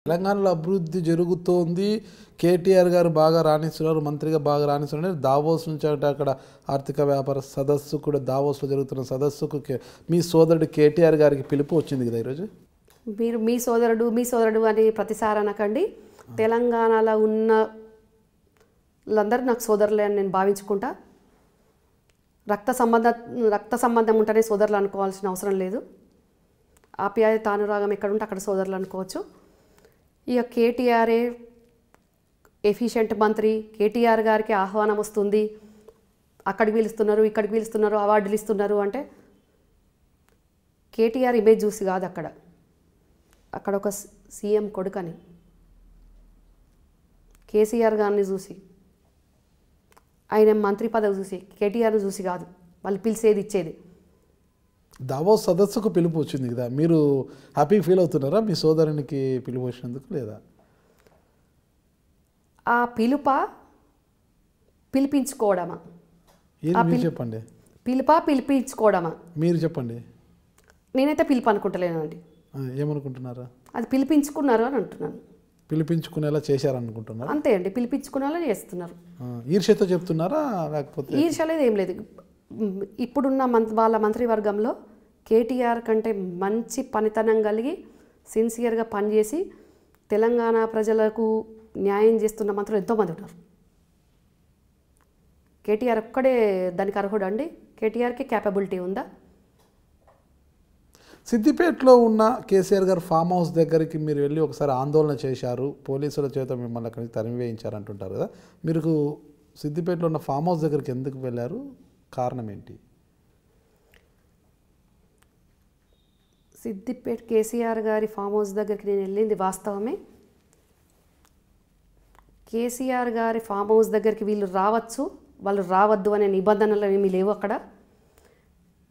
తెలంగాణలో అభివృద్ధి జరుగుతోంది, కేటీఆర్ గారు బాగా రాణిస్తున్నారు, మంత్రిగా బాగా రాణిస్తున్నారు. దావోస్ నుంచి అంటే అక్కడ ఆర్థిక వ్యాపార సదస్సు కూడా దావోస్లో జరుగుతున్న సదస్సుకు మీ సోదరుడు కేటీఆర్ గారికి పిలుపు వచ్చింది కదా ఈరోజు. మీరు మీ సోదరుడు అని ప్రతిసారి అనకండి. తెలంగాణలో ఉన్న వాళ్ళందరూ నాకు సోదరులే అని నేను భావించుకుంటా. రక్త సంబంధం ఉంటేనే సోదరులు అనుకోవాల్సిన అవసరం లేదు. ఆప్యాయత అనురాగం ఎక్కడ ఉంటే అక్కడ సోదరులు అనుకోవచ్చు. ఇక కేటీఆరే ఎఫిషియెంట్ మంత్రి, కేటీఆర్ గారికి ఆహ్వానం వస్తుంది, అక్కడికి పిలుస్తున్నారు, ఇక్కడికి పిలుస్తున్నారు, అవార్డులు ఇస్తున్నారు అంటే కేటీఆర్ ఇమేజ్ చూసి కాదు, అక్కడ ఒక సీఎం కొడుకని కేసీఆర్ గారిని చూసి, ఆయన మంత్రి పదవి చూసి, కేటీఆర్ని చూసి కాదు వాళ్ళు పిలిచేది ఇచ్చేది. దావోస్ సదస్సుకు పిలుపు వచ్చింది కదా, మీరు హ్యాపీ ఫీల్ అవుతున్నారా మీ సోదరునికి పిలుపు వచ్చినందుకు లేదా? ఆ పిలిపించుకోవడమా? చెప్పండి. పిలిపించుకోవడమా మీరు చెప్పండి. నేనైతే పిలుపు అనుకుంటలేనండి. ఏమనుకుంటున్నారా? అది పిలిపించుకున్నారు అని అంటున్నాను. పిలిపించుకునేలా చేశారనుకుంటున్నారు? అంతే అండి, పిలిపించుకునేలా చేస్తున్నారు. ఈర్ష్యతో చెప్తున్నారా లేకపోతే? ఈర్ష్య లేదు, ఏం లేదు. ఇప్పుడున్న వాళ్ళ మంత్రివర్గంలో కేటీఆర్ కంటే మంచి పనితనం కలిగి సిన్సియర్గా పనిచేసి తెలంగాణ ప్రజలకు న్యాయం చేస్తున్న మంత్రులు ఎంతోమంది ఉన్నారు. కేటీఆర్ ఒక్కడే దానికి అర్హుడు అండి? కేటీఆర్కి క్యాపబిలిటీ ఉందా? సిద్దిపేటలో ఉన్న కేసీఆర్ గారు ఫామ్ హౌస్ దగ్గరికి మీరు వెళ్ళి ఒకసారి ఆందోళన చేశారు, పోలీసుల చేత మిమ్మల్ని అక్కడికి తరిమివేయించారు అంటుంటారు కదా, మీరు సిద్దిపేటలో ఉన్న ఫామ్ హౌస్ దగ్గరికి ఎందుకు వెళ్ళారు, కారణం ఏంటి? సిద్దిపేట కేసీఆర్ గారి ఫామ్ హౌస్ దగ్గరికి నేను వెళ్ళింది వాస్తవమే. కేసీఆర్ గారి ఫామ్ హౌస్ దగ్గరికి వీళ్ళు రావచ్చు, వాళ్ళు రావద్దు అనే నిబంధనలు ఏమీ లేవు అక్కడ.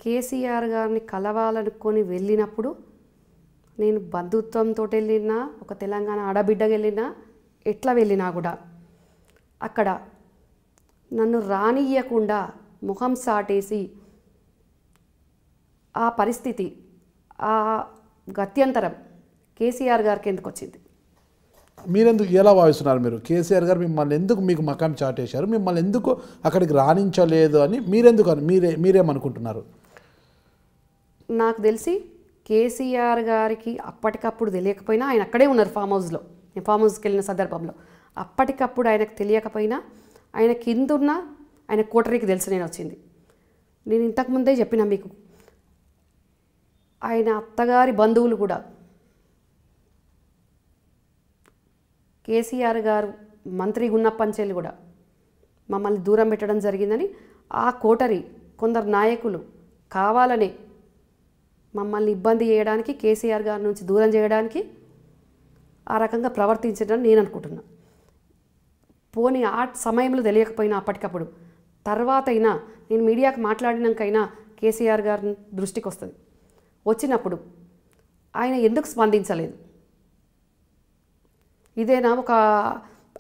కేసీఆర్ గారిని కలవాలనుకొని వెళ్ళినప్పుడు నేను బంధుత్వంతో వెళ్ళినా, ఒక తెలంగాణ ఆడబిడ్డగా వెళ్ళినా, ఎట్లా వెళ్ళినా కూడా అక్కడ నన్ను రానియ్యకుండా ముఖం సాటేసి ఆ పరిస్థితి, ఆ గత్యంతరం కేసీఆర్ గారికి ఎందుకు వచ్చింది? మీరెందుకు ఎలా భావిస్తున్నారు? మీరు కేసీఆర్ గారు మిమ్మల్ని ఎందుకు మీకు మకాం చాటేశారు, మిమ్మల్ని ఎందుకు అక్కడికి రాణించలేదు అని మీరేమనుకుంటున్నారు? నాకు తెలిసి కేసీఆర్ గారికి అప్పటికప్పుడు తెలియకపోయినా, ఆయన అక్కడే ఉన్నారు ఫామ్ హౌస్లో, నేను ఫామ్ హౌస్కి వెళ్ళిన సందర్భంలో, అప్పటికప్పుడు ఆయనకు తెలియకపోయినా ఆయన కిందున్న ఆయన కోటరీకి తెలిసి నేను వచ్చింది. నేను ఇంతకుముందే చెప్పిన మీకు, ఆయన అత్తగారి బంధువులు కూడా కేసీఆర్ గారు మంత్రిగా ఉన్న పంచేలు కూడా మమ్మల్ని దూరం పెట్టడం జరిగిందని ఆ కోటరీ కొందరు నాయకులు కావాలని మమ్మల్ని ఇబ్బంది చేయడానికి, కేసీఆర్ గారి నుంచి దూరం చేయడానికి ఆ రకంగా ప్రవర్తించడం నేను అనుకుంటున్నా. పోనీ ఆ సమయంలో తెలియకపోయినా అప్పటికప్పుడు, తర్వాత అయినా నేను మీడియాకు మాట్లాడినాకైనా కేసీఆర్ గారి దృష్టికి వస్తుంది. వచ్చినప్పుడు ఆయన ఎందుకు స్పందించలేదు? ఇదేనా ఒక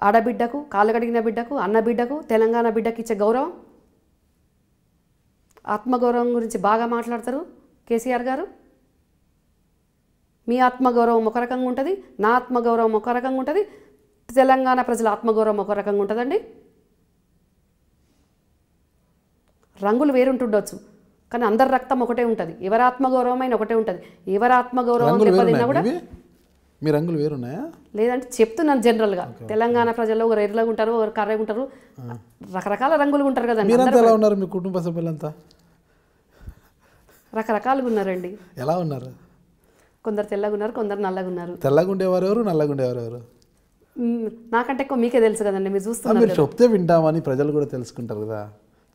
ఆడబిడ్డకు, కాళ్ళగడిగిన బిడ్డకు, అన్న బిడ్డకు, తెలంగాణ బిడ్డకు ఇచ్చే గౌరవం? ఆత్మగౌరవం గురించి బాగా మాట్లాడతారు కేసీఆర్ గారు. మీ ఆత్మగౌరవం ఒక రకంగా ఉంటుంది, నా ఆత్మగౌరవం ఒక రకంగా ఉంటుంది, తెలంగాణ ప్రజల ఆత్మగౌరవం ఒక రకంగా ఉంటుందండి. రంగులు వేరుంటుండొచ్చు, కానీ అందరి రక్తం ఒకటే ఉంటుంది. ఎవరి ఆత్మగౌరవం అయినా ఒకటే ఉంటుంది. ఎవరి ఆత్మగౌరవం దెబ్బతిన్నా కూడా మీ రంగులు వేరున్నాయా? లేదంటే చెప్తున్నాను జనరల్గా. తెలంగాణ ప్రజల్లో ఒకరు ఎర్రగా ఉంటారు, ఒకరు కర్రగా ఉంటారు, రకరకాల రంగులు ఉంటారు కదండి. ఎలా ఉన్నారు మీ కుటుంబ సభ్యులంతా? రకరకాలుగా ఉన్నారండి. ఎలా ఉన్నారు? కొందరు తెల్లగా ఉన్నారు, కొందరు నల్లగా ఉన్నారు. తెల్లగా ఉండేవారు ఎవరు, నల్లగా ఉండేవారు ఎవరు? నాకంటే ఎక్కువ మీకే తెలుసు కదండి, మీరు చూస్తున్నారు. మీరు చెప్తే వింటామని ప్రజలు కూడా తెలుసుకుంటారు కదా,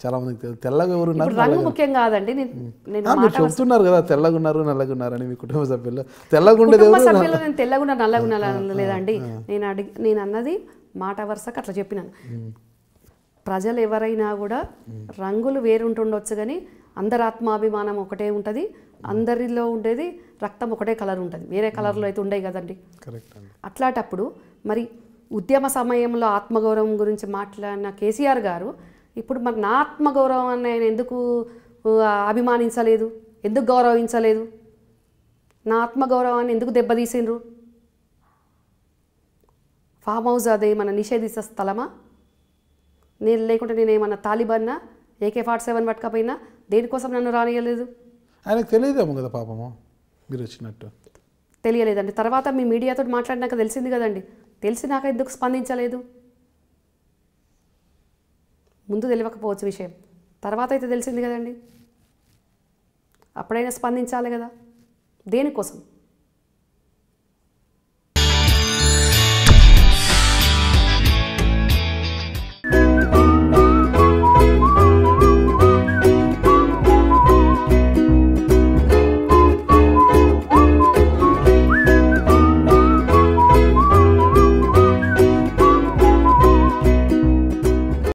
చాలా మందికి తెలుసు. తెల్లగా ఎవరు ఉన్నారు, రంగు ముఖ్యం కాదండి. మీరు చెప్తున్నారు కదా తెల్లగా ఉన్నారు, నల్లగా ఉన్నారు అని. మీ కుటుంబ సభ్యులు తెల్లగా ఉండేది ఎవరు? నేను తెల్లగా ఉన్నారు, నల్లగా ఉన్నారు లేదండి. నేను అన్నది మాట వరుసకు అట్లా చెప్పినాను. ప్రజలు ఎవరైనా కూడా రంగులు వేరుంటుండొచ్చు, కానీ అందరి ఆత్మాభిమానం ఒకటే ఉంటుంది. అందరిలో ఉండేది రక్తం ఒకటే కలర్ ఉంటుంది, వేరే కలర్లో అయితే ఉండేవి కదండి. అట్లాంటప్పుడు మరి ఉద్యమ సమయంలో ఆత్మగౌరవం గురించి మాట్లాడిన కేసీఆర్ గారు ఇప్పుడు మరి నా ఆత్మగౌరవాన్ని ఆయన ఎందుకు అభిమానించలేదు, ఎందుకు గౌరవించలేదు, నా ఆత్మగౌరవాన్ని ఎందుకు దెబ్బతీసిండ్రు? ఫామ్ హౌస్ అదే మన నిషేధిత స్థలమా? నేను లేకుంటే నేను ఏమన్నా తాలిబాన్నా, AK-47 పట్టుకపోయినా దేనికోసం నన్ను రానియలేదు? ఆయనకు తెలియదేమో కదా పాపము మీరు వచ్చినట్టు. తెలియలేదండి. తర్వాత మీ మీడియాతో మాట్లాడినాక తెలిసింది కదండి. తెలిసినాక ఎందుకు స్పందించలేదు? ముందు తెలియకపోవచ్చు విషయం, తర్వాత అయితే తెలిసింది కదండి. అప్పుడైనా స్పందించాలి కదా. దేనికోసం?